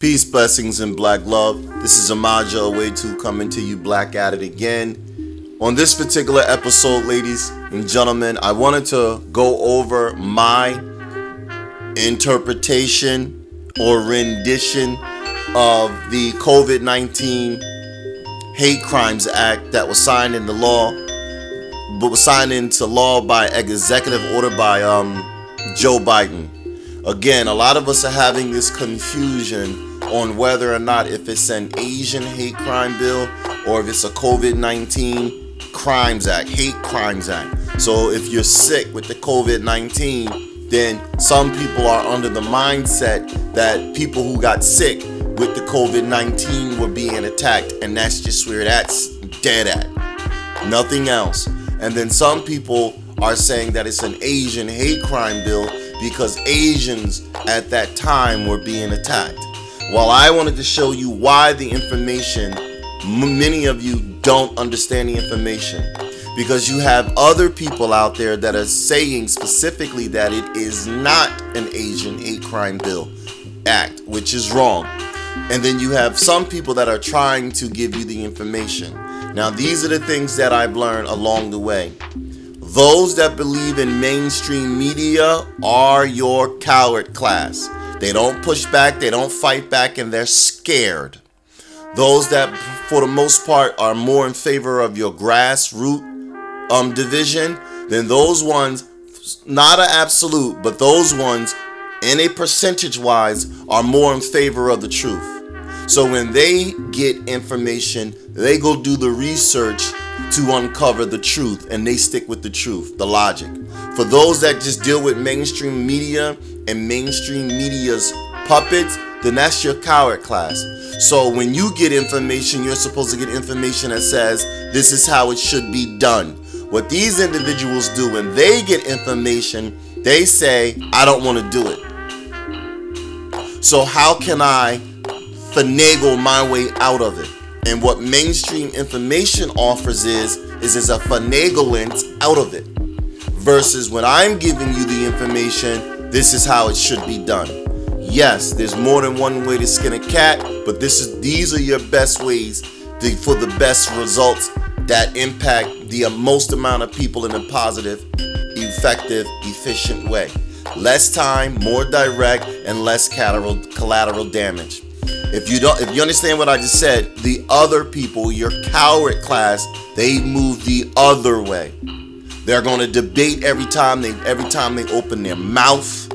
Peace, blessings, and black love. This is Amaja OOOOUUUTT coming to you black at it again. On this particular episode, ladies and gentlemen, I wanted to go over my interpretation or rendition of the COVID-19 Hate Crimes Act that was signed into law, but was signed into law by executive order by Joe Biden. Again, a lot of us are having this confusion on whether or not if it's an Asian hate crime bill or if it's a COVID-19 Crimes Act, Hate Crimes Act. So if you're sick with the COVID-19, then some people are under the mindset that people who got sick with the COVID-19 were being attacked, and that's just where that's dead at. Nothing else. And then some people are saying that it's an Asian hate crime bill because Asians at that time were being attacked. Well, I wanted to show you why the information, many of you don't understand the information, because you have other people out there that are saying specifically that it is not an Asian hate crime bill act, which is wrong. And then you have some people that are trying to give you the information. Now, these are the things that I've learned along the way. Those that believe in mainstream media are your coward class. They don't push back, they don't fight back, and they're scared. Those that, for the most part, are more in favor of your grassroots division, then those ones, not an absolute, but those ones, in a percentage-wise, are more in favor of the truth. So when they get information, they go do the research to uncover the truth, and they stick with the truth, the logic. For those that just deal with mainstream media and mainstream media's puppets, then that's your coward class. So when you get information, you're supposed to get information that says this is how it should be done. What these individuals do when they get information, they say, I don't want to do it. So how can I finagle my way out of it? And what mainstream information offers is a finaglement out of it. Versus when I'm giving you the information, this is how it should be done. Yes, there's more than one way to skin a cat, but these are your best ways for the best results that impact the most amount of people in a positive, effective, efficient way. Less time, more direct, and less collateral damage. If you understand what I just said, the other people, your coward class, they move the other way. They're going to debate every time they open their mouth.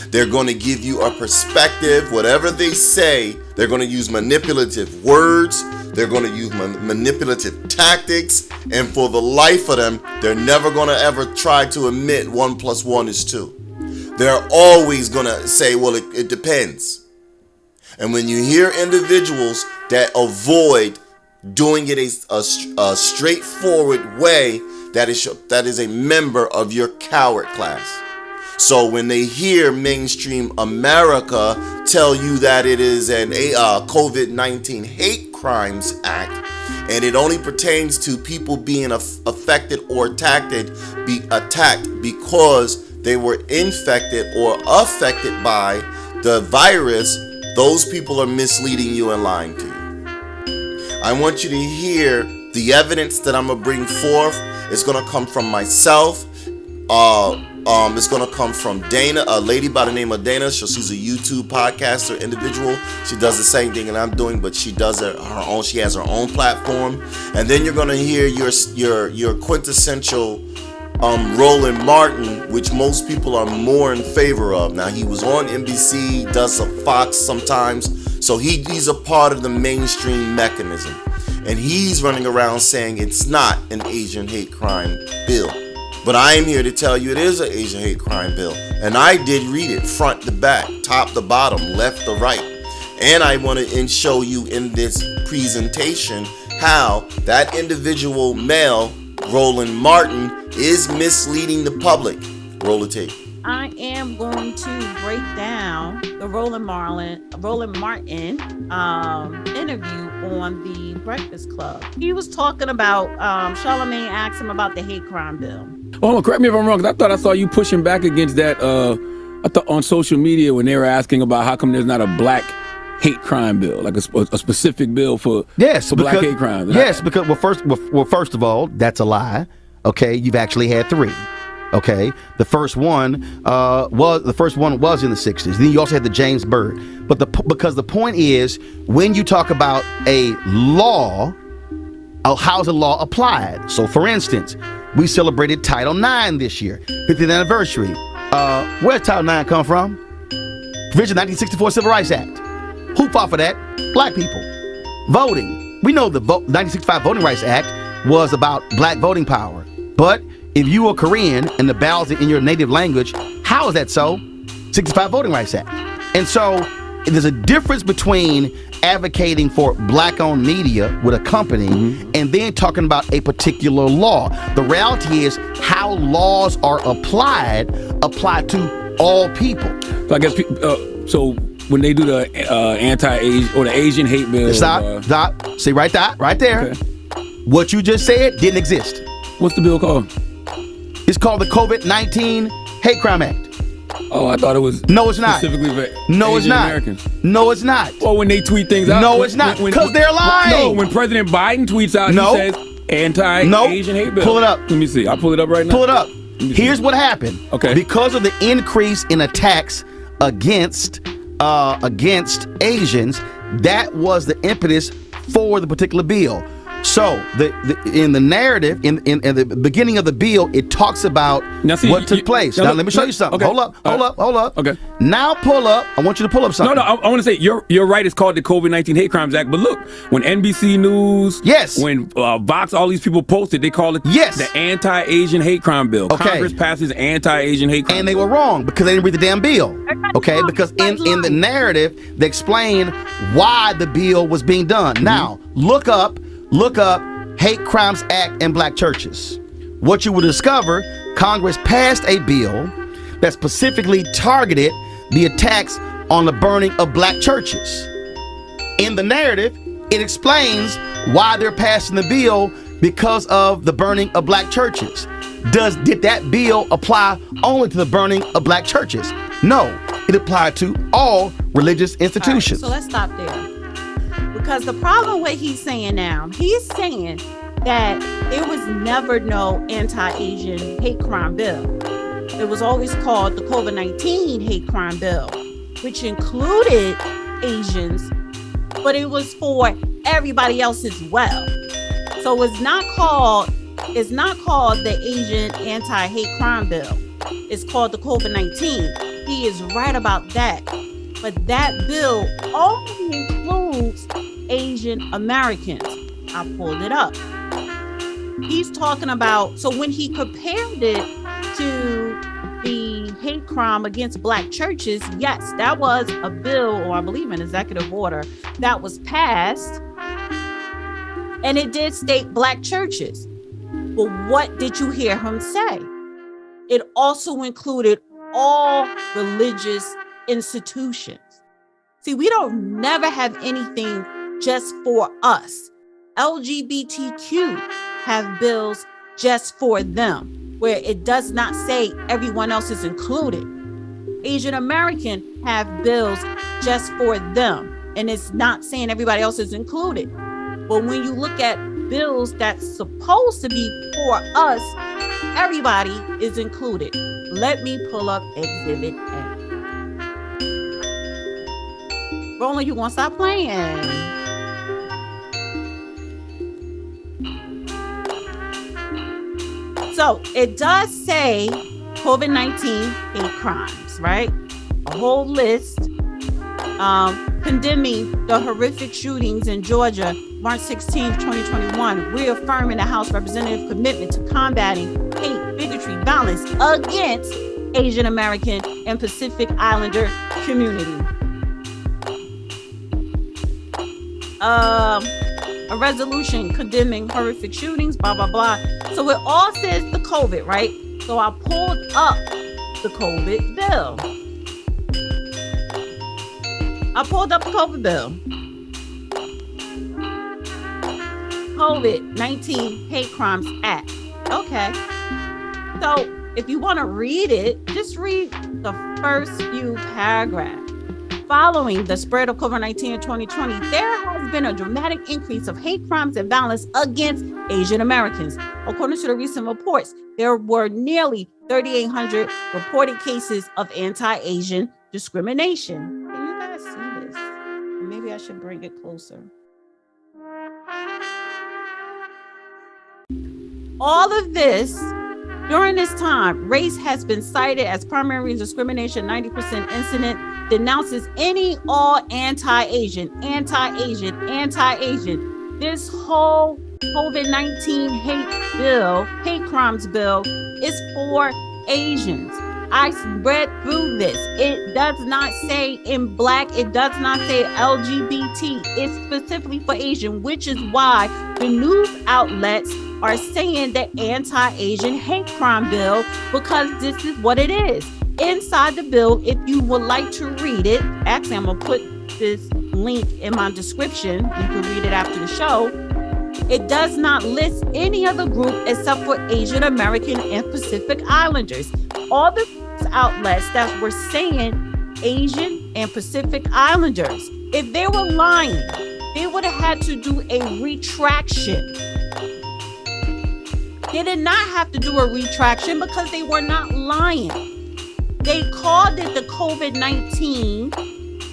They're going to give you a perspective. Whatever they say, they're going to use manipulative words. They're going to use manipulative tactics. And for the life of them, they're never going to ever try to admit 1 + 1 is 2. They're always going to say, well, it depends. And when you hear individuals that avoid doing it a straightforward way, that is a member of your coward class. So when they hear mainstream America tell you that it is an COVID-19 Hate Crimes Act, and it only pertains to people being affected or attacked because they were infected or affected by the virus, those people are misleading you and lying to you. I want you to hear the evidence that I'm going to bring forth. It's going to come from myself. It's going to come from Dana, a lady by the name of Dana. She's a YouTube podcaster individual. She does the same thing that I'm doing, but she does it her own. She has her own platform. And then you're going to hear your quintessential Rowland Martin, which most people are more in favor of. Now, he was on NBC, does a Fox sometimes, so he's a part of the mainstream mechanism. And he's running around saying it's not an Asian hate crime bill. But I am here to tell you it is an Asian hate crime bill. And I did read it front to back, top to bottom, left to right. And I want to show you in this presentation how that individual male, Rowland Martin, is misleading the public. Roll the tape. I am going to break down the Rowland Martin interview on the Breakfast Club. He was talking about, Charlamagne asked him about the hate crime bill. Oh, correct me if I'm wrong, because I thought I saw you pushing back against that I thought on social media when they were asking about how come there's not a black hate crime bill, like a specific bill for Yes, black because, hate crimes. Yes, because first of all, that's a lie. Okay, you've actually had 3. Okay, the first one was in the 60s. Then you also had the James Byrd. But because the point is, when you talk about a law, how's a law applied? So, for instance, we celebrated Title IX this year, 50th anniversary. Where's Title IX come from? Provision 1964 Civil Rights Act. Who fought for that? Black people. Voting. We know the 1965 Voting Rights Act was about black voting power. But if you are Korean and the ballots are in your native language, how is that so? 65 Voting Rights Act. And so there's a difference between advocating for black-owned media with a company and then talking about a particular law. The reality is how laws are applied to all people. So I guess so when they do the anti-Asian or the Asian hate bill. Stop. See right there. Okay. What you just said didn't exist. What's the bill called? It's called the COVID-19 Hate Crime Act. Oh, I thought it was. No, it's not. Specifically for no, Asian it's not. Americans. No, it's not. Well, when they tweet things out. No, it's not. Because they're lying. No, when President Biden tweets out, he says anti-Asian hate bill. Pull it up. Let me see. I'll pull it up right now. Pull it up. Here's what happened. Okay. Because of the increase in attacks against Asians, that was the impetus for the particular bill. So in the narrative, in the beginning of the bill, it talks about what took place. Now let me show you something. Okay. Hold up. Okay. Now pull up. I want you to pull up something. No. I want to say you're right. It's called the COVID-19 Hate Crimes Act. But look, when NBC News, when Vox, all these people posted, they call it the Anti-Asian Hate Crime Bill. Okay. Congress passes Anti-Asian Hate Crime. And they were wrong because they didn't read the damn bill. Okay, because in the narrative they explain why the bill was being done. Now look up Hate Crimes Act and black churches. What you will discover, Congress passed a bill that specifically targeted the attacks on the burning of black churches. In the narrative, it explains why they're passing the bill because of the burning of black churches. Did that bill apply only to the burning of black churches? No, it applied to all religious institutions. All right, so let's stop there. Because the problem with he's saying now, he's saying that there was never no anti-Asian hate crime bill. It was always called the COVID-19 hate crime bill, which included Asians, but it was for everybody else as well. So it's not called the Asian anti-hate crime bill. It's called the COVID-19. He is right about that. But that bill only includes Asian Americans. I pulled it up. He's talking about, so when he compared it to the hate crime against black churches, yes, that was a bill, or I believe an executive order, that was passed. And it did state black churches. But what did you hear him say? It also included all religious institutions. See, we don't never have anything just for us. LGBTQ have bills just for them, where it does not say everyone else is included. Asian American have bills just for them, and it's not saying everybody else is included. But when you look at bills that's supposed to be for us, everybody is included. Let me pull up Exhibit A. Roland, you gonna stop playing? So it does say COVID-19 hate crimes, right? A whole list condemning the horrific shootings in Georgia, March 16, 2021, reaffirming the House Representative commitment to combating hate, bigotry, violence against Asian American and Pacific Islander community. A resolution condemning horrific shootings, blah, blah, blah. So it all says the COVID, right? So I pulled up the COVID bill. COVID-19 Hate Crimes Act. Okay. So if you want to read it, just read the first few paragraphs. Following the spread of COVID-19 in 2020, there has been a dramatic increase of hate crimes and violence against Asian Americans. According to the recent reports, there were nearly 3,800 reported cases of anti-Asian discrimination. Can you guys see this? Maybe I should bring it closer. All of this, during this time, race has been cited as primary discrimination. 90% incident denounces any all anti-Asian. This whole COVID-19 hate crimes bill is for Asians. I read through this. It does not say in black. It does not say LGBT. It's specifically for Asian, which is why the news outlets are saying the anti-Asian hate crime bill, because this is what it is. Inside the bill, if you would like to read it, actually, I'm going to put this link in my description. You can read it after the show. It does not list any other group except for Asian American and Pacific Islanders. All the outlets that were saying Asian and Pacific Islanders, if they were lying, they would have had to do a retraction. They did not have to do a retraction because they were not lying. They called it the COVID-19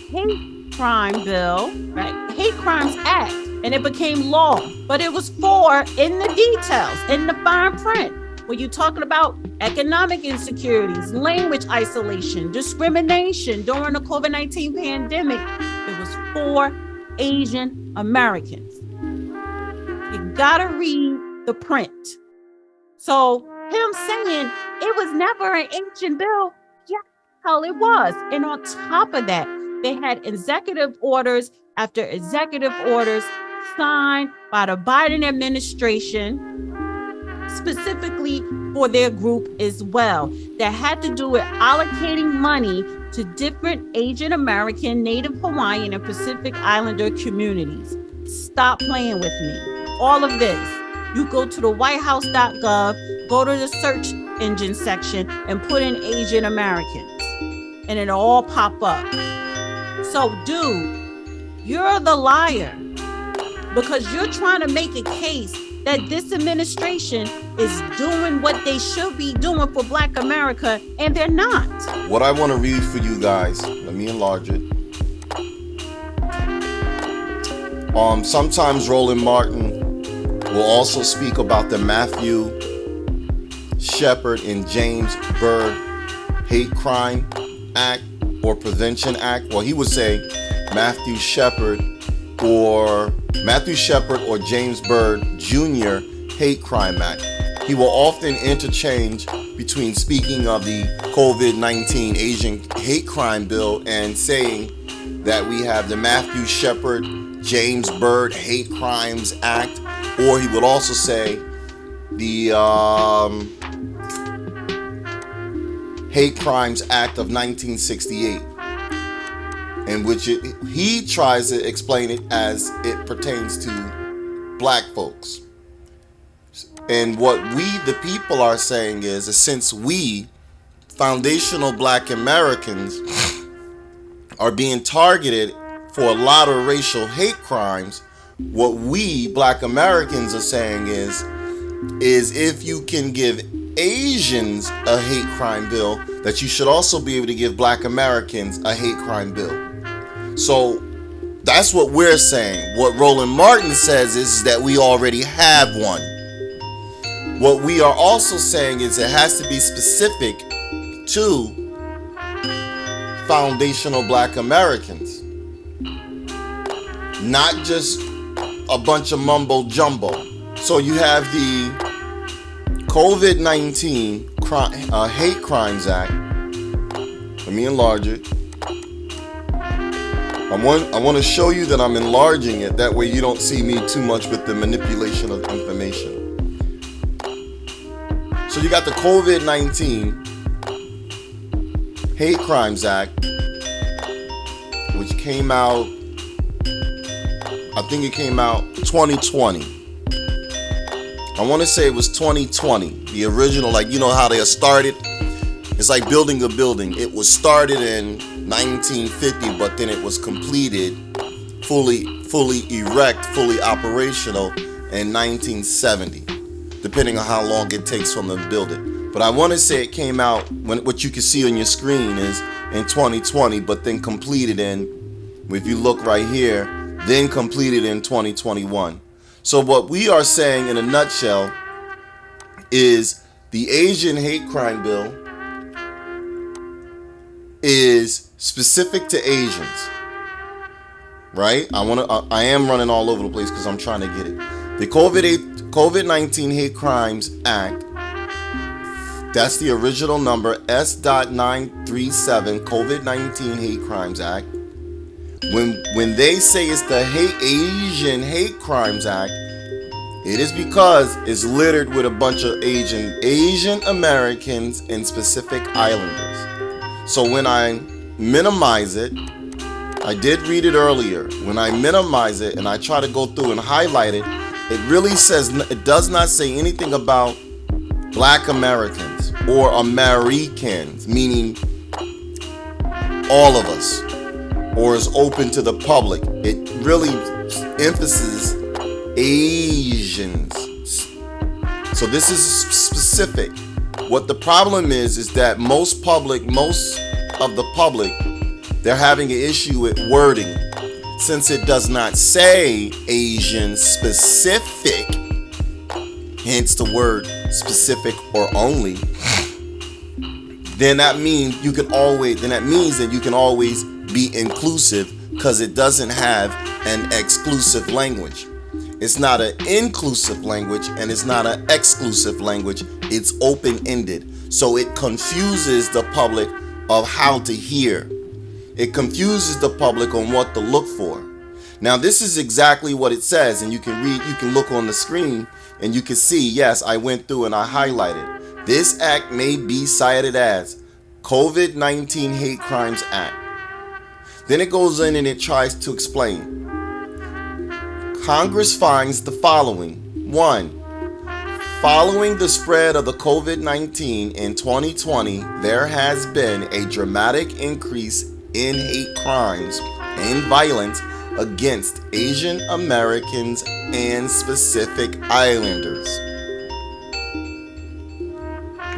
hate crime bill, right? Hate Crimes Act, and it became law. But it was for, in the details, in the fine print, when you're talking about economic insecurities, language isolation, discrimination during the COVID-19 pandemic, it was for Asian Americans. You gotta read the print. So him saying it was never an Asian bill, yeah, hell it was. And on top of that, they had executive orders after executive orders signed by the Biden administration, specifically for their group as well, that had to do with allocating money to different Asian American, Native Hawaiian, and Pacific Islander communities. Stop playing with me. All of this. You go to the whitehouse.gov, go to the search engine section and put in Asian Americans, and it'll all pop up. So, dude, you're the liar, because you're trying to make a case that this administration is doing what they should be doing for Black America, and they're not. What I want to read for you guys, let me enlarge it. Sometimes Rowland Martin will also speak about the Matthew Shepard and James Byrd Hate Crime Act or Prevention Act. Well, he would say Matthew Shepard or James Byrd Jr. Hate Crime Act. He will often interchange between speaking of the COVID-19 Asian hate crime bill and saying that we have the Matthew Shepard James Byrd Hate Crimes Act, or he would also say the Hate Crimes Act of 1968, in which he tries to explain it as it pertains to Black folks. And what we, the people, are saying is since we, foundational Black Americans, are being targeted for a lot of racial hate crimes, what we, Black Americans, are saying is if you can give Asians a hate crime bill, that you should also be able to give Black Americans a hate crime bill. So that's what we're saying. What Rowland Martin says is that we already have one. What we are also saying is it has to be specific to foundational Black Americans, not just a bunch of mumbo jumbo. So you have the COVID-19 Hate Crimes Act. Let me enlarge it. I want to show you that I'm enlarging it. That way you don't see me too much with the manipulation of information. So you got the COVID-19 Hate Crimes Act, which came out, I think it came out 2020. I want to say it was 2020. The original, like, you know how they started It's like building a building. It was started in 1950, but then it was completed fully erect, fully operational in 1970, depending on how long it takes from them to build it. But I want to say it came out, what you can see on your screen is in 2020, but then completed in, if you look right here, then completed in 2021. So what we are saying in a nutshell is the Asian hate crime bill is specific to Asians, right? I am running all over the place because I'm trying to get it. The COVID-19 Hate Crimes Act, that's the original number, S.937, COVID-19 Hate Crimes Act. When they say it's the Asian Hate Crimes Act, it is because it's littered with a bunch of Asian Americans and Pacific Islanders. So when I minimize it, I did read it earlier. When I minimize it and I try to go through and highlight it, it really says, it does not say anything about Black Americans or Americans, meaning all of us, or is open to the public. It really emphasizes Asians. So this is specific. What the problem is that most of the public, they're having an issue with wording. Since it does not say Asian specific, hence the word specific or only, then that means you can always be inclusive, because it doesn't have an exclusive language. It's not an inclusive language and it's not an exclusive language. It's open-ended. So it confuses the public of how to hear. It confuses the public on what to look for. Now this is exactly what it says, and you can look on the screen and you can see, yes, I went through and I highlighted. This act may be cited as COVID-19 Hate Crimes Act. Then it goes in and it tries to explain. Congress finds the following. 1. Following the spread of the COVID-19 in 2020, there has been a dramatic increase in hate crimes and violence against Asian Americans and Pacific Islanders.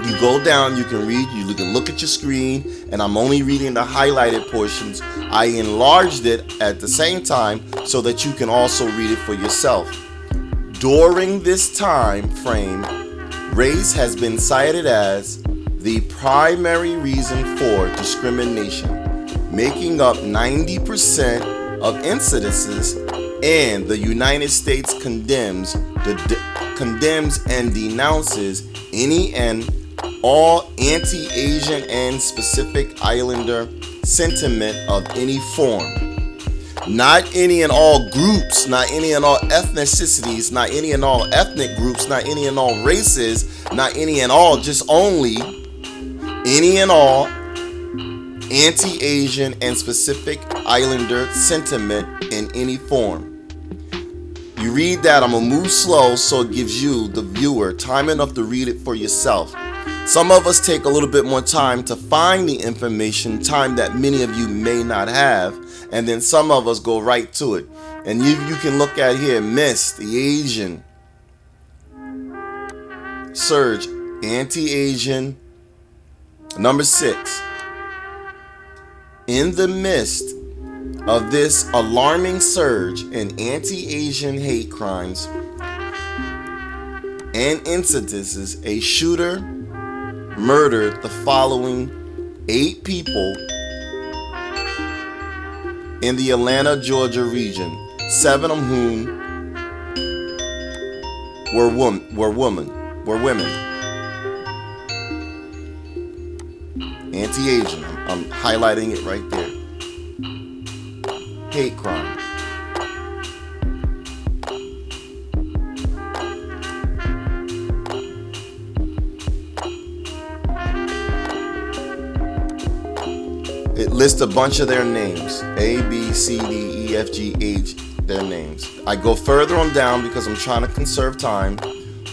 You go down, you can read, you can look at your screen, and I'm only reading the highlighted portions. I enlarged it at the same time so that you can also read it for yourself. During this time frame, race has been cited as the primary reason for discrimination, making up 90% of incidences, and the United States condemns and denounces any and all anti-Asian and Pacific Islander sentiment of any form. Not any and all groups, not any and all ethnicities, not any and all ethnic groups, not any and all races, not any and all, just only any and all anti-Asian and Pacific Islander sentiment in any form. You read that, I'm going to move slow so it gives you, the viewer, time enough to read it for yourself. Some of us take a little bit more time to find the information, time that many of you may not have, and then some of us go right to it. And you can look at here, Miss, the Asian surge, anti-Asian. Number 6. In the midst of this alarming surge in anti-Asian hate crimes and incidences, a shooter murdered the following 8 people in the Atlanta, Georgia region, 7 of whom were women. Anti-Asian. I'm highlighting it right there. Hate crime. It lists a bunch of their names. A, B, C, D, E, F, G, H, their names. I go further on down because I'm trying to conserve time.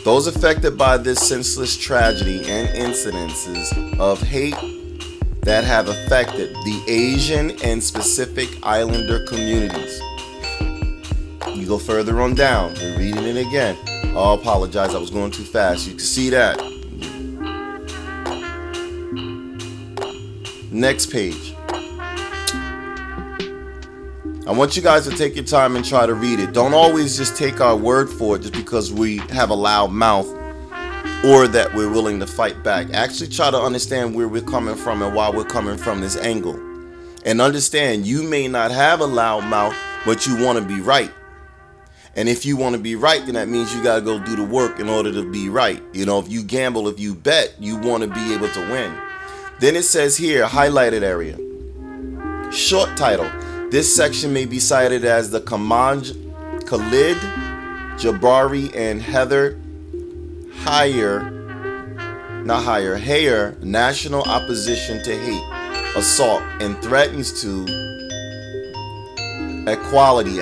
Those affected by this senseless tragedy and incidences of hate that have affected the Asian and Pacific Islander communities. You go further on down, we're reading it again. I apologize, I was going too fast. You can see that. Next page. I want you guys to take your time and try to read it. Don't always just take our word for it just because we have a loud mouth or that we're willing to fight back. Actually try to understand where we're coming from and why we're coming from this angle. And understand you may not have a loud mouth, but you want to be right. And if you want to be right, then that means you got to go do the work in order to be right. You know, if you gamble, if you bet, you want to be able to win. Then it says here, highlighted area. Short title. This section may be cited as the Khalid, Jabari, and hteir National Opposition to Hate, Assault, and Threats to Equality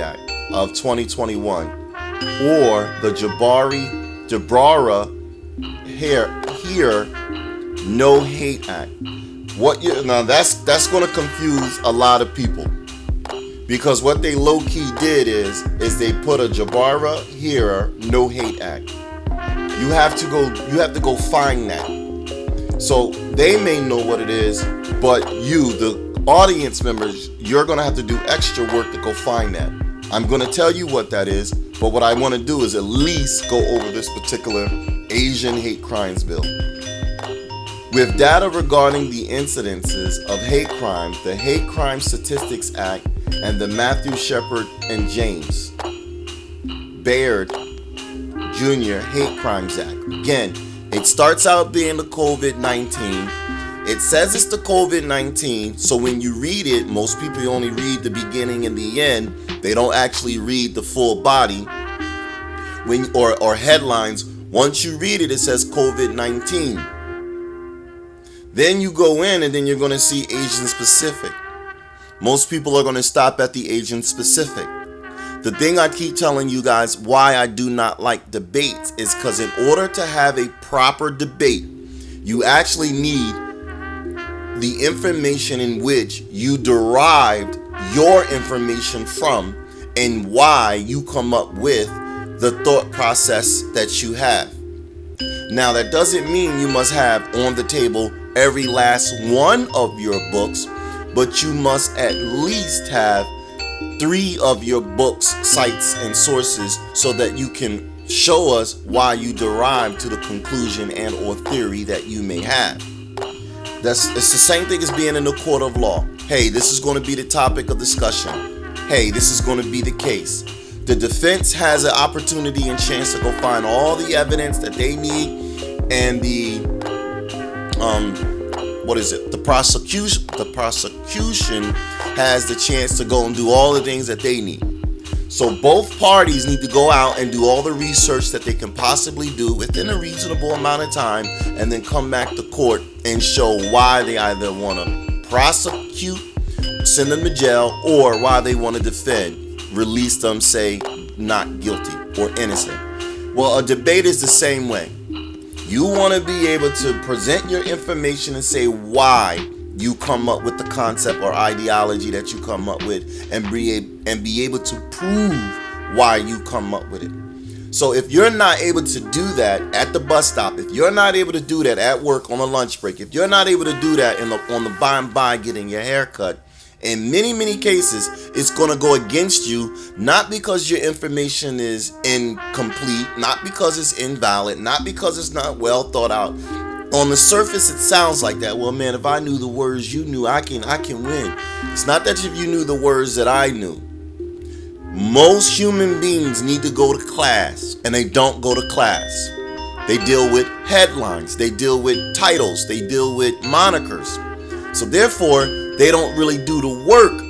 Act of 2021, or the Jabara Here No Hate Act. Now that's going to confuse a lot of people, because what they low-key did is they put a Jabara Here No Hate Act. You have to go find that. So they may know what it is, but you, the audience members, you're going to have to do extra work to go find that. I'm going to tell you what that is, but what I want to do is at least go over this particular Asian hate crimes bill. With data regarding the incidences of hate crime, the Hate Crime Statistics Act, and the Matthew Shepard and James Baird Jr. Hate Crimes Act. Again, it starts out being the COVID-19. It says it's the COVID-19, so when you read it, most people only read the beginning and the end. They don't actually read the full body or headlines. Once you read it, it says COVID-19. Then you go in and then you're going to see Asian specific. Most people are going to stop at the Asian specific. The thing I keep telling you guys why I do not like debates is because in order to have a proper debate, you actually need the information in which you derived your information from and why you come up with the thought process that you have. Now, that doesn't mean you must have on the table every last one of your books, but you must at least have 3 of your books, sites, and sources so that you can show us why you derived to the conclusion and or theory that you may have. It's the same thing as being in the court of law. Hey, this is going to be the topic of discussion. Hey, this is going to be the case. The defense has an opportunity and chance to go find all the evidence that they need, and the prosecution has the chance to go and do all the things that they need. So both parties need to go out and do all the research that they can possibly do within a reasonable amount of time, and then come back to court and show why they either want to prosecute, send them to jail, or why they want to defend, release them, say not guilty or innocent. Well, a debate is the same way. You want to be able to present your information and say why you come up with the concept or ideology that you come up with, and be able to prove why you come up with it. So if you're not able to do that at the bus stop, if you're not able to do that at work on a lunch break, if you're not able to do that on the by and by getting your hair cut, in many cases, it's going to go against you, not because your information is incomplete, not because it's invalid, not because it's not well thought out. On the surface, it sounds like that. Well, man, if I knew the words you knew, I can win. It's not that if you knew the words that I knew. Most human beings need to go to class, and they don't go to class. They deal with headlines. They deal with titles. They deal with monikers. So therefore, they don't really do the work.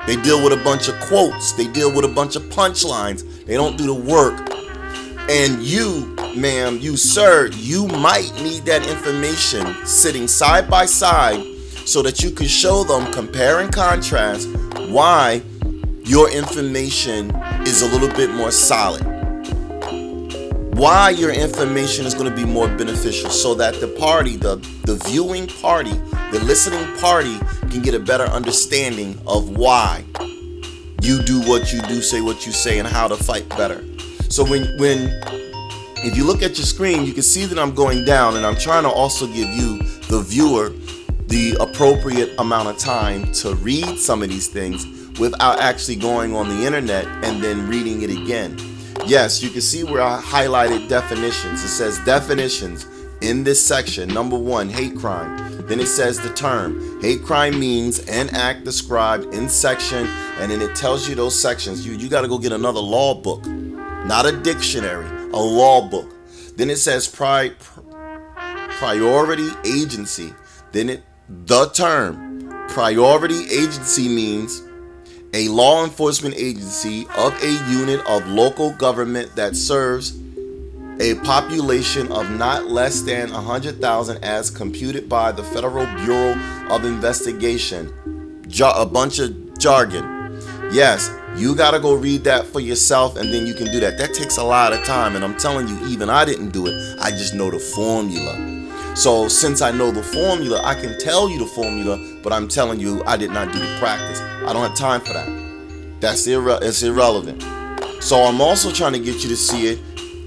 They deal with a bunch of quotes. They deal with a bunch of punchlines. They don't do the work. And you, ma'am, you, sir, you might need that information sitting side by side so that you can show them, compare and contrast, why your information is a little bit more solid. Why your information is going to be more beneficial, so that the party, the viewing party, the listening party can get a better understanding of why you do what you do, say what you say, and how to fight better. So if you look at your screen, you can see that I'm going down, and I'm trying to also give you, the viewer, the appropriate amount of time to read some of these things without actually going on the internet and then reading it again. Yes, you can see where I highlighted definitions. It says definitions in this section. Number 1, hate crime. Then it says the term. Hate crime means an act described in section, and then it tells you those sections. You got to go get another law book, not a dictionary, a law book. Then it says priority agency. Then the term priority agency means a law enforcement agency of a unit of local government that serves a population of not less than 100,000 as computed by the Federal Bureau of Investigation. A bunch of jargon. Yes, you got to go read that for yourself, and then you can do that. That takes a lot of time, and I'm telling you, even I didn't do it. I just know the formula. So since I know the formula, I can tell you the formula, but I'm telling you I did not do the practice. I don't have time for that. It's irrelevant. So I'm also trying to get you to see it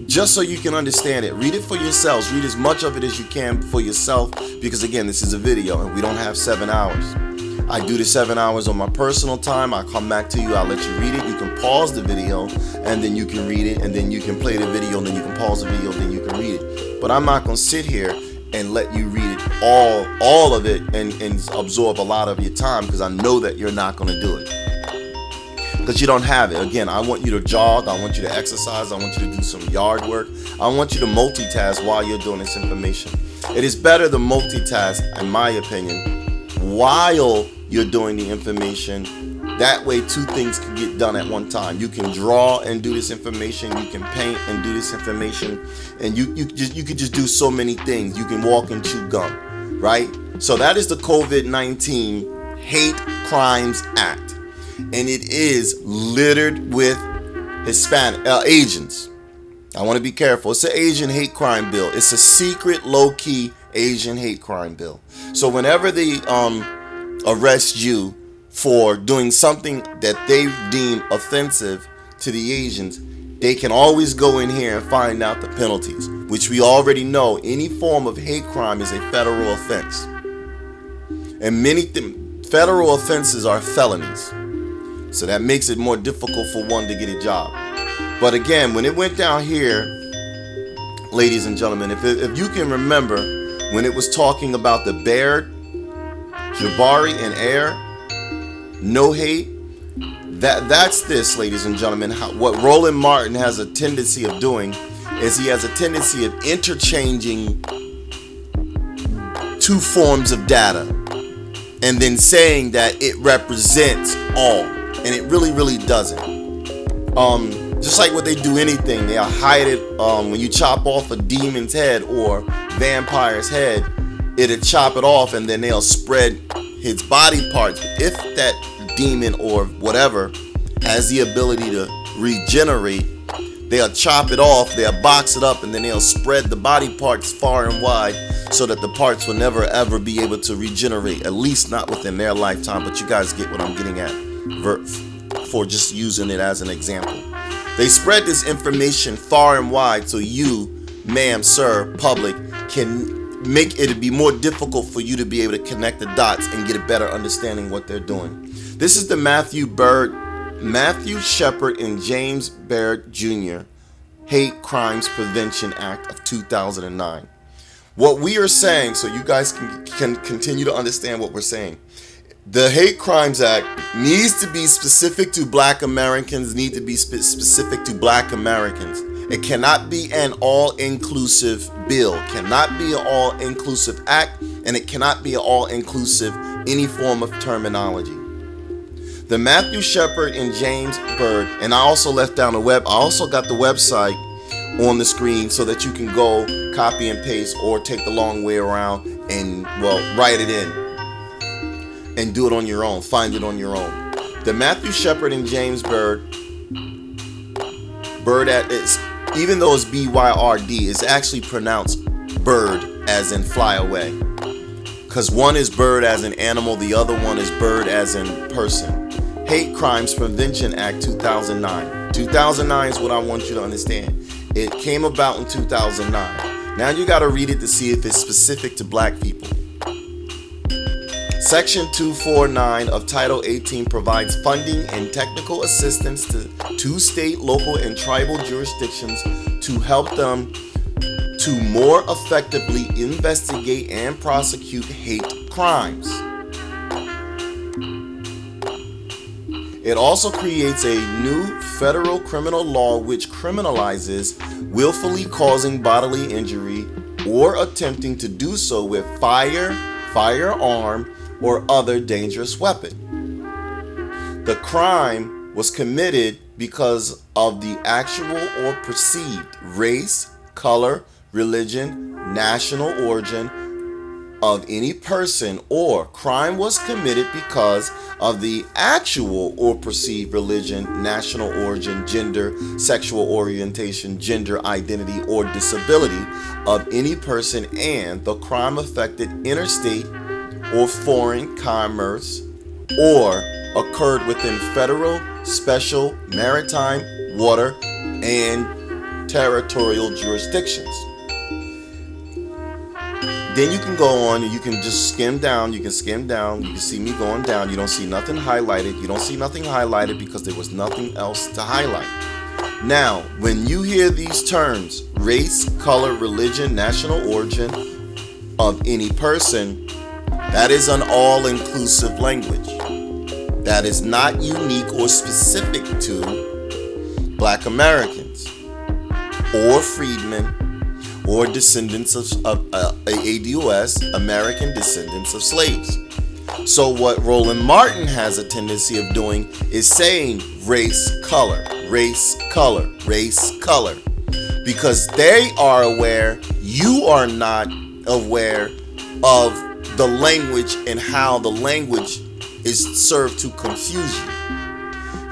just so you can understand it. Read it for yourselves. Read as much of it as you can for yourself, because again, this is a video and we don't have 7 hours. I do the 7 hours on my personal time. I come back to you, I'll let you read it. You can pause the video and then you can read it, and then you can play the video, and then you can pause the video, and then you can read it. But I'm not going to sit here and let you read it all of it and absorb a lot of your time, because I know that you're not going to do it, because you don't have it. Again, I want you to jog, I want you to exercise, I want you to do some yard work, I want you to multitask while you're doing this information. It is better to multitask, in my opinion, while you're doing the information. That way 2 things can get done at one time. You can draw and do this information, you can paint and do this information, and you could just do so many things. You can walk and chew gum, right? So that is the COVID-19 Hate Crimes Act, and it is littered with Hispanic Asians. I want to be careful. It's an Asian hate crime bill. It's a secret, low-key Asian hate crime bill. So whenever they arrest you for doing something that they deem offensive to the Asians, they can always go in here and find out the penalties, which we already know any form of hate crime is a federal offense. And many federal offenses are felonies. So that makes it more difficult for one to get a job. But again, when it went down here, ladies and gentlemen, if you can remember when it was talking about the Baird, Jabari, and Air, no hate, that's this, ladies and gentlemen. What Rowland Martin has a tendency of doing is he has a tendency of interchanging 2 forms of data and then saying that it represents all, and it really doesn't. Just like what they do anything, they'll hide it. When you chop off a demon's head or vampire's head, it'll chop it off and then they'll spread his body parts. If that demon or whatever has the ability to regenerate, they'll chop it off, they'll box it up, and then they'll spread the body parts far and wide so that the parts will never ever be able to regenerate, at least not within their lifetime. But you guys get what I'm getting at for just using it as an example. They spread this information far and wide so you, ma'am, sir, public, can make it be more difficult for you to be able to connect the dots and get a better understanding what they're doing. This is the Matthew Shepard and James Baird Jr. Hate Crimes Prevention Act of 2009. What we are saying, so you guys can continue to understand what we're saying, the Hate Crimes Act needs to be specific to Black Americans, need to be specific to Black Americans. It cannot be an all-inclusive bill, cannot be an all-inclusive act, and it cannot be an all-inclusive any form of terminology. The Matthew Shepard and James Baird, and I also left down I also got the website on the screen so that you can go copy and paste or take the long way around and, well, write it in and do it on your own, find it on your own. The Matthew Shepard and James Baird Bird even though it's B-Y-R-D, it's actually pronounced bird as in fly away. Because one is bird as in animal, the other one is bird as in person. Hate Crimes Prevention Act 2009. 2009 is what I want you to understand. It came about in 2009. Now you got to read it to see if it's specific to black people. Section 249 of Title 18 provides funding and technical assistance to state, local, and tribal jurisdictions to help them to more effectively investigate and prosecute hate crimes. It also creates a new federal criminal law which criminalizes willfully causing bodily injury or attempting to do so with firearm, or other dangerous weapon. The crime was committed because of the actual or perceived race, color, religion, national origin of any person, or crime was committed because of the actual or perceived religion, national origin, gender, sexual orientation, gender identity, or disability of any person, and the crime affected interstate or foreign commerce, or occurred within federal, special, maritime, water, and territorial jurisdictions. Then you can go on and you can just skim down. You can skim down. You can see me going down. You don't see nothing highlighted. You don't see nothing highlighted because there was nothing else to highlight. Now, when you hear these terms, race, color, religion, national origin of any person, that is an all-inclusive language. That is not unique or specific to Black Americans or freedmen or descendants of ADOS, American descendants of slaves. So what Rowland Martin has a tendency of doing is saying race, color, race, color, race, color. Because they are aware, you are not aware of the language and how the language is served to confuse you.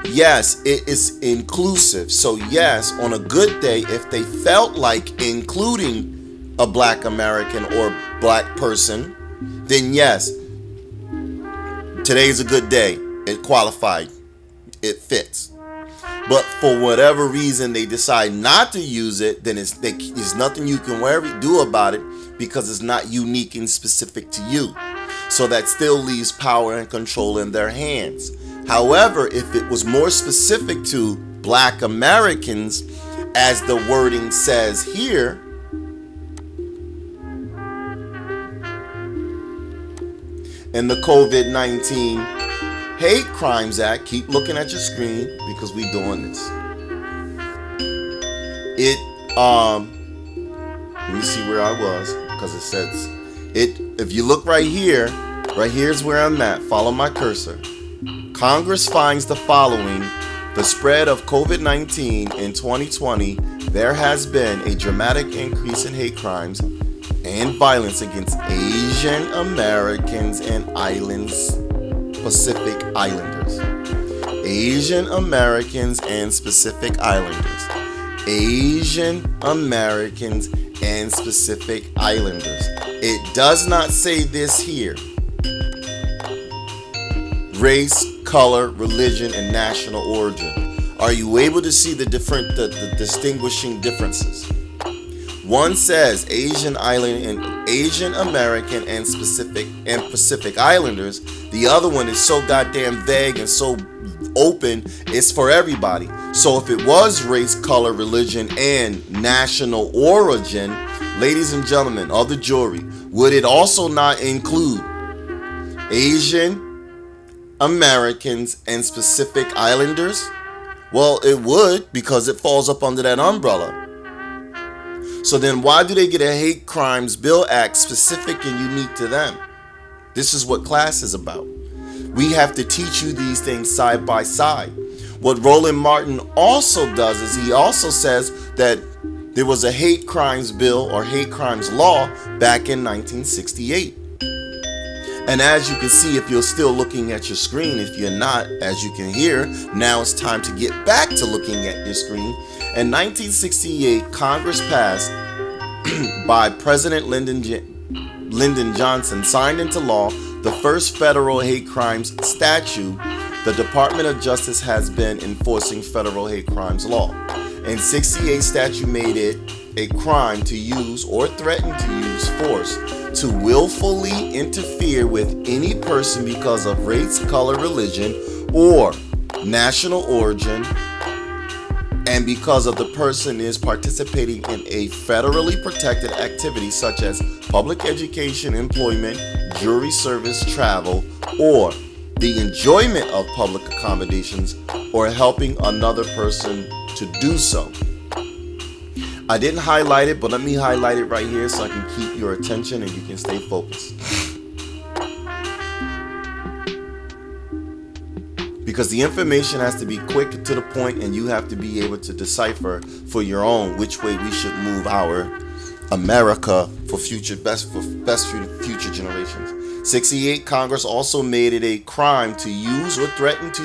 Yes, it is inclusive. So yes, on a good day, if they felt like including a Black American or Black person, then yes, today's a good day. It qualified. It fits. But for whatever reason they decide not to use it, then there's nothing you can do about it because it's not unique and specific to you. So that still leaves power and control in their hands. However, if it was more specific to Black Americans, as the wording says here, in the COVID-19 Hate Crimes Act, keep looking at your screen because we doing this. Let me see where I was because it says it. If you look right here's where I'm at. Follow my cursor. Congress finds the following: the spread of COVID-19 in 2020, there has been a dramatic increase in hate crimes and violence against Asian Americans and Pacific Islanders. Asian Americans and Pacific Islanders. Asian Americans and Pacific Islanders. It does not say this here. Race, color, religion, and national origin. Are you able to see the distinguishing differences? One says Asian American and Pacific Islanders. The other one is so goddamn vague and so open, it's for everybody. So if it was race, color, religion, and national origin, ladies and gentlemen of the jury, would it also not include Asian Americans and Pacific Islanders? Well, it would, because it falls up under that umbrella. So then why do they get a Hate Crimes Bill Act specific and unique to them? This is what class is about. We have to teach you these things side by side. What Rowland Martin also does is he also says that there was a hate crimes bill or hate crimes law back in 1968. And as you can see, if you're still looking at your screen, if you're not, as you can hear, now it's time to get back to looking at your screen. In 1968, Congress passed by President Lyndon Johnson signed into law the first federal hate crimes statute. The Department of Justice has been enforcing federal hate crimes law. In 68, statute made it a crime to use or threaten to use force to willfully interfere with any person because of race, color, religion, or national origin, and because of the person is participating in a federally protected activity such as public education, employment, jury service, travel, or the enjoyment of public accommodations, or helping another person to do so. I didn't highlight it, but let me highlight it right here so I can keep your attention and you can stay focused. Because the information has to be quick to the point, and you have to be able to decipher for your own which way we should move our America for best future generations. 68, Congress also made it a crime to use or threaten to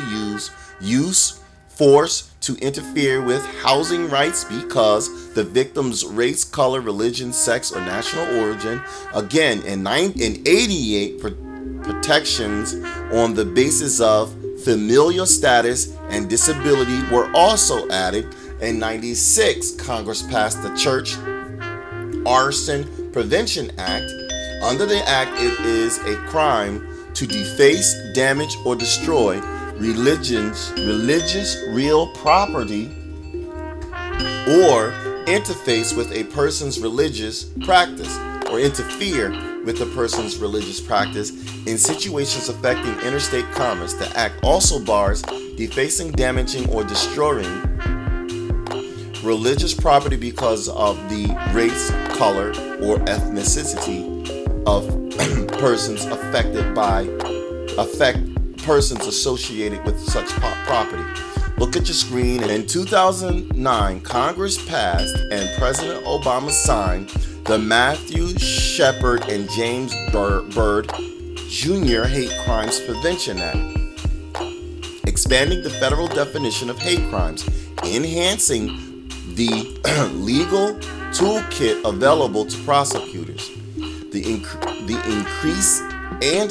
use force to interfere with housing rights because the victim's race, color, religion, sex, or national origin. Again, in 88, protections on the basis of familial status and disability were also added. In 96, Congress passed the Church Arson Prevention Act. Under the act, it is a crime to deface, damage, or destroy religious real property or interface with a person's religious practice or interfere with a person's religious practice in situations affecting interstate commerce. The act also bars defacing, damaging, or destroying religious property because of the race, color, or ethnicity of persons persons associated with such property. Look at your screen. In 2009, Congress passed and President Obama signed the Matthew Shepard and James Byrd Jr. Hate Crimes Prevention Act, expanding the federal definition of hate crimes, enhancing the legal toolkit available to prosecutors,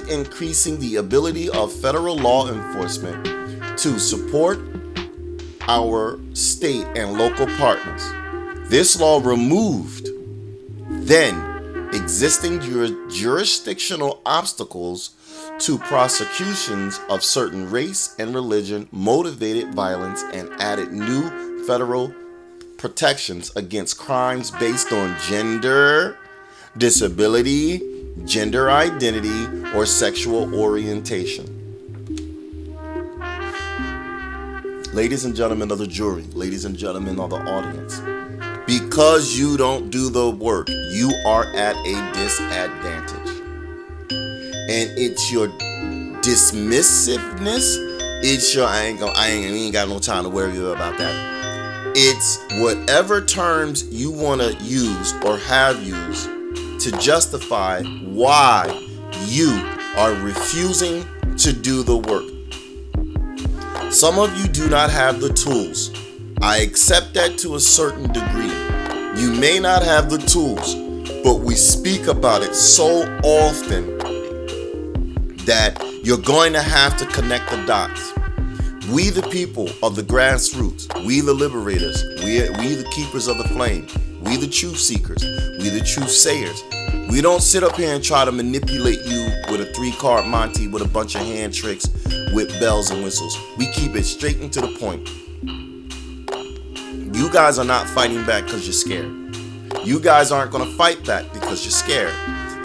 increasing the ability of federal law enforcement to support our state and local partners. This law removed then existing jurisdictional obstacles to prosecutions of certain race and religion motivated violence and added new federal protections against crimes based on gender, disability, gender identity, or sexual orientation. Ladies and gentlemen of the jury, ladies and gentlemen of the audience, because you don't do the work, you are at a disadvantage. And it's your dismissiveness, it's your, we ain't got no time to worry about that. It's whatever terms you want to use or have used to justify why you are refusing to do the work. Some of you do not have the tools. I accept that to a certain degree. You may not have the tools, but we speak about it so often that you're going to have to connect the dots. We the people of the grassroots, we the liberators, we the keepers of the flame, we the truth seekers, we the truth sayers. We don't sit up here and try to manipulate you with a 3-card Monty with a bunch of hand tricks with bells and whistles. We keep it straight and to the point. You guys are not fighting back because you're scared. You guys aren't going to fight back because you're scared.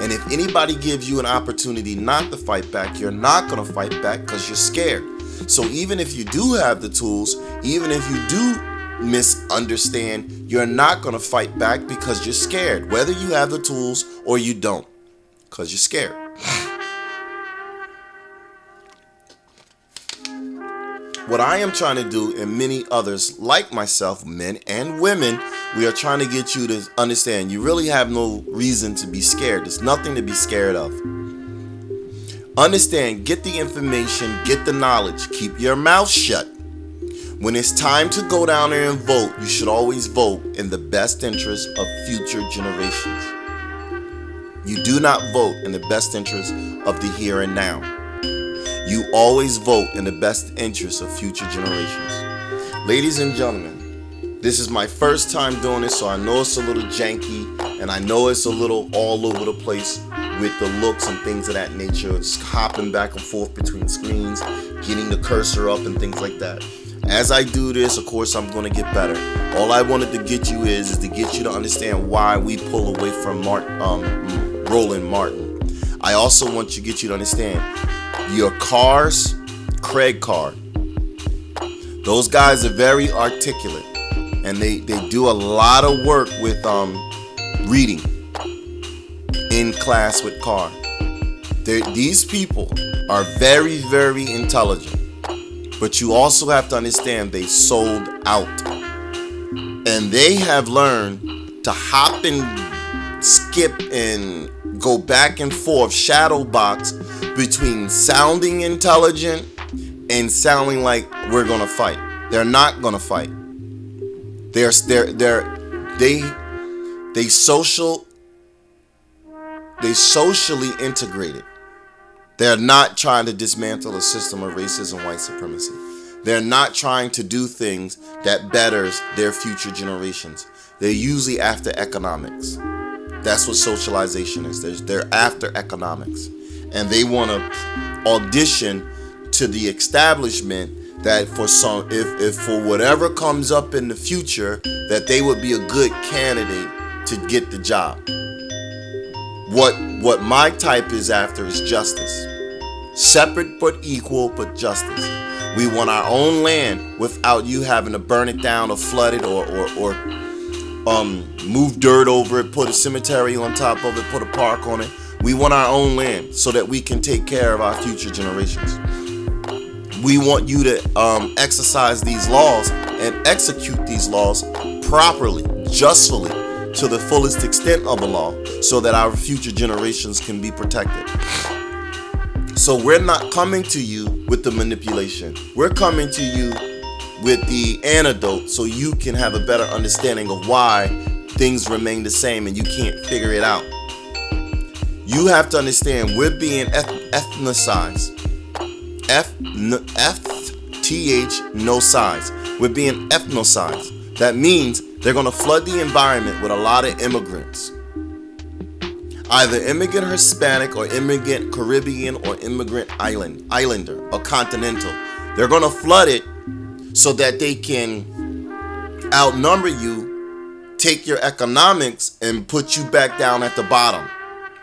And if anybody gives you an opportunity not to fight back, you're not going to fight back because you're scared. So even if you do have the tools, even if you do misunderstand, you're not going to fight back because you're scared, whether you have the tools or you don't, because you're scared. What I am trying to do, and many others like myself, men and women, we are trying to get you to understand you really have no reason to be scared. There's nothing to be scared of. Understand, get the information, get the knowledge, keep your mouth shut. When it's time to go down there and vote, you should always vote in the best interest of future generations. You do not vote in the best interest of the here and now. You always vote in the best interest of future generations. Ladies and gentlemen, this is my first time doing this, so I know it's a little janky, and I know it's a little all over the place with the looks and things of that nature. It's hopping back and forth between screens, getting the cursor up and things like that. As I do this, of course, I'm going to get better. All I wanted to get you is to get you to understand why we pull away from Rowland Martin. I also want to get you to understand your cars, Craig Carr. Those guys are very articulate, and they do a lot of work with reading in class with Carr. These people are very, very intelligent. But you also have to understand they sold out. And they have learned to hop and skip and go back and forth, shadow box between sounding intelligent and sounding like we're gonna fight. They're not gonna fight. They socially integrated. They're not trying to dismantle a system of racism, white supremacy. They're not trying to do things that betters their future generations. They're usually after economics. That's what socialization is. They're after economics. And they want to audition to the establishment that if for whatever comes up in the future, that they would be a good candidate to get the job. What my type is after is justice. Separate but equal, but justice. We want our own land without you having to burn it down or flood it or move dirt over it, put a cemetery on top of it, put a park on it. We want our own land so that we can take care of our future generations. We want you to exercise these laws and execute these laws properly, justly, to the fullest extent of the law, so that our future generations can be protected. So we're not coming to you with the manipulation. We're coming to you with the antidote so you can have a better understanding of why things remain the same and you can't figure it out. You have to understand we're being ethnicized. F-T-H, no size. We're being ethnicized. That means they're going to flood the environment with a lot of immigrants. Either immigrant Hispanic or immigrant Caribbean or immigrant islander or continental. They're going to flood it so that they can outnumber you, take your economics, and put you back down at the bottom.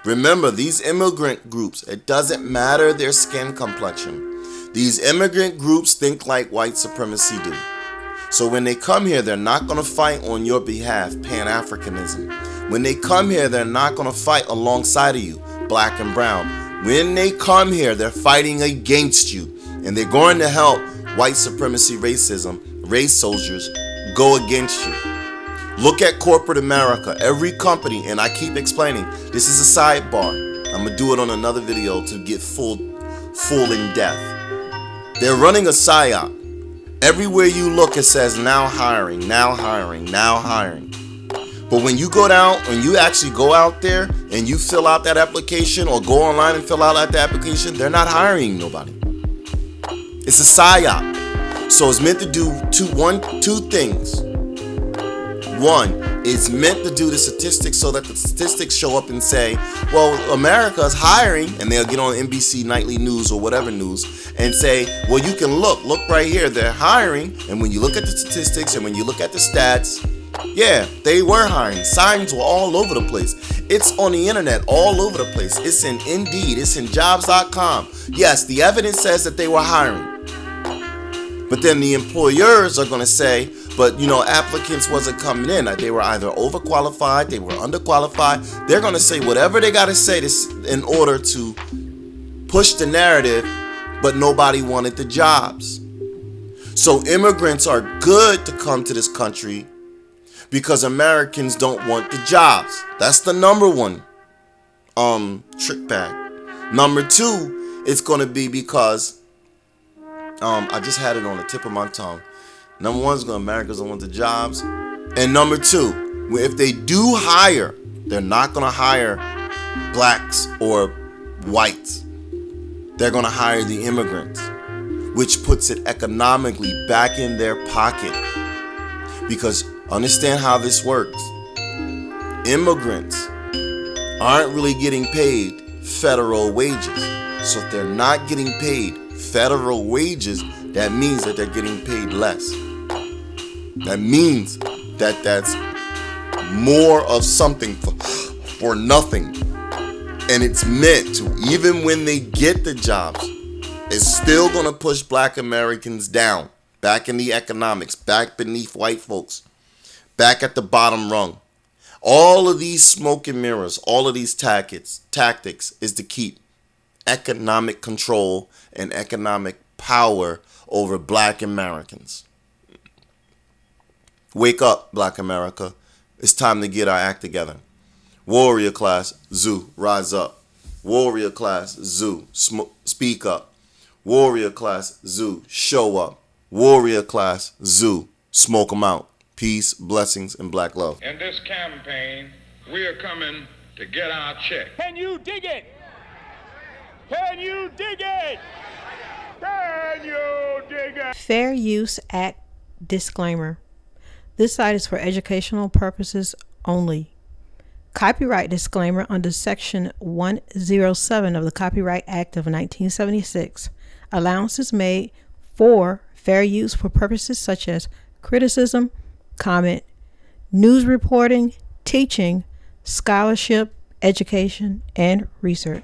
Remember, these immigrant groups, it doesn't matter their skin complexion. These immigrant groups think like white supremacy do. So when they come here, they're not going to fight on your behalf, Pan-Africanism. When they come here, they're not going to fight alongside of you, black and brown. When they come here, they're fighting against you. And they're going to help white supremacy, racism, race soldiers go against you. Look at corporate America. Every company, and I keep explaining, this is a sidebar. I'm going to do it on another video to get full in depth. They're running a psyop. Everywhere you look, it says now hiring, now hiring, now hiring. But when you go down, when you actually go out there and you fill out that application or go online and fill out that application, they're not hiring nobody. It's a psyop. So it's meant to do two things. One, it's meant to do the statistics so that the statistics show up and say, well, America's hiring, and they'll get on NBC Nightly News or whatever news and say, well, you can look right here, they're hiring. And when you look at the statistics and when you look at the stats, yeah, they were hiring. Signs were all over the place. It's on the internet all over the place. It's in Indeed, it's in jobs.com. Yes, the evidence says that they were hiring. But then the employers are going to say, but applicants wasn't coming in. They were either overqualified, they were underqualified. They're going to say whatever they got to say in order to push the narrative, but nobody wanted the jobs. So immigrants are good to come to this country because Americans don't want the jobs. That's the number one trick bag. Number two, it's going to be because I just had it on the tip of my tongue. Number one is America's gonna want the jobs. And number two, if they do hire, they're not gonna hire blacks or whites. They're gonna hire the immigrants, which puts it economically back in their pocket. Because understand how this works. Immigrants aren't really getting paid federal wages. So if they're not getting paid federal wages, that means that they're getting paid less. That means that that's more of something for nothing. And it's meant to, even when they get the jobs, it's still going to push black Americans down, back in the economics, back beneath white folks, back at the bottom rung. All of these smoke and mirrors, all of these tactics is to keep economic control and economic power over black Americans. Wake up, black America. It's time to get our act together. Warrior class, zoo, rise up. Warrior class, zoo, speak up. Warrior class, zoo, show up. Warrior class, zoo, smoke them out. Peace, blessings, and black love. In this campaign, we are coming to get our check. Can you dig it? Can you dig it? Can you dig it? Fair Use Act disclaimer. This site is for educational purposes only. Copyright disclaimer under Section 107 of the Copyright Act of 1976. Allowances made for fair use for purposes such as criticism, comment, news reporting, teaching, scholarship, education, and research.